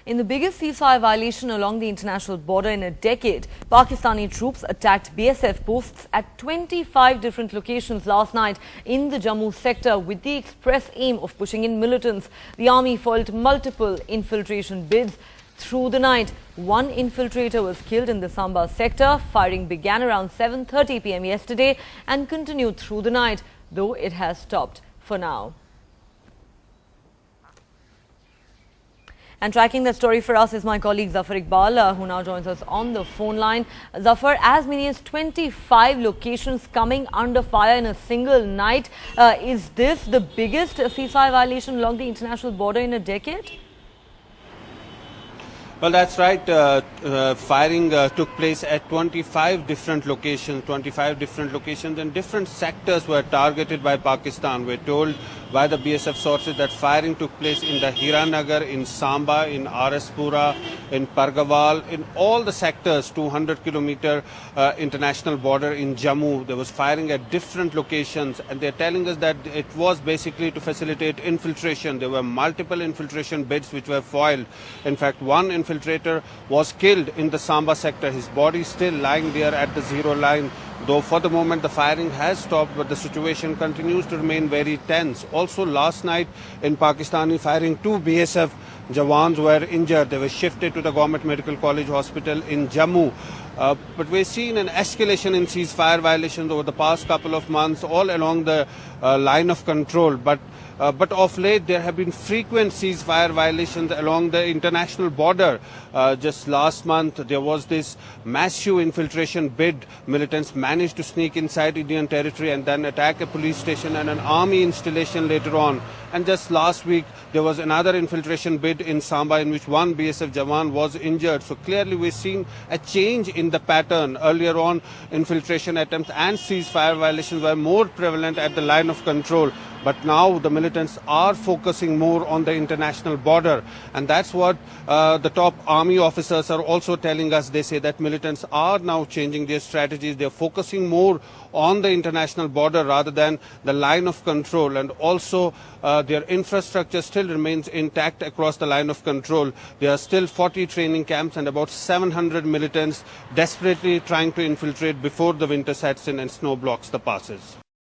In the biggest ceasefire violation along the international border in a decade, Pakistani troops attacked BSF posts at 25 different locations last night in the Jammu sector with the express aim of pushing in militants. The army foiled multiple infiltration bids through the night. One infiltrator was killed in the Samba sector. Firing began around 7:30 p.m. yesterday and continued through the night, though it has stopped for now. And tracking that story for us is my colleague Zafar Iqbal, who now joins us on the phone line. Zafar, as many as 25 locations coming under fire in a single night. Is this the biggest ceasefire violation along the international border in a decade? Well, that's right. Firing took place at 25 different locations. 25 different locations and different sectors were targeted by Pakistan. We're told by the BSF sources that firing took place in the Hiranagar, in Samba, in Araspura, in Pargawal, in all the sectors, 200-kilometer international border in Jammu. There was firing at different locations, and they're telling us that it was basically to facilitate infiltration. There were multiple infiltration bids which were foiled. In fact, one infiltrator was killed in the Samba sector. His body still lying there at the zero line. Though for the moment the firing has stopped, but the situation continues to remain very tense. Also last night in Pakistani firing, 2 BSF Jawans were injured. They were shifted to the Government Medical College Hospital in Jammu. But we've seen an escalation in ceasefire violations over the past couple of months all along the line of control. But of late there have been frequent ceasefire violations along the international border. Just last month there was this massive infiltration bid. Militants managed to sneak inside Indian territory and then attack a police station and an army installation later on. And just last week there was another infiltration bid in Samba in which one BSF Jawan was injured. So clearly we're seeing a change in the pattern. Earlier on, infiltration attempts and ceasefire violations were more prevalent at the line of control. But now the militants are focusing more on the international border. And that's what the top army officers are also telling us. They say that militants are now changing their strategies. They're focusing more on the international border rather than the line of control. And also their infrastructure still remains intact across the line of control. There are still 40 training camps and about 700 militants desperately trying to infiltrate before the winter sets in and snow blocks the passes.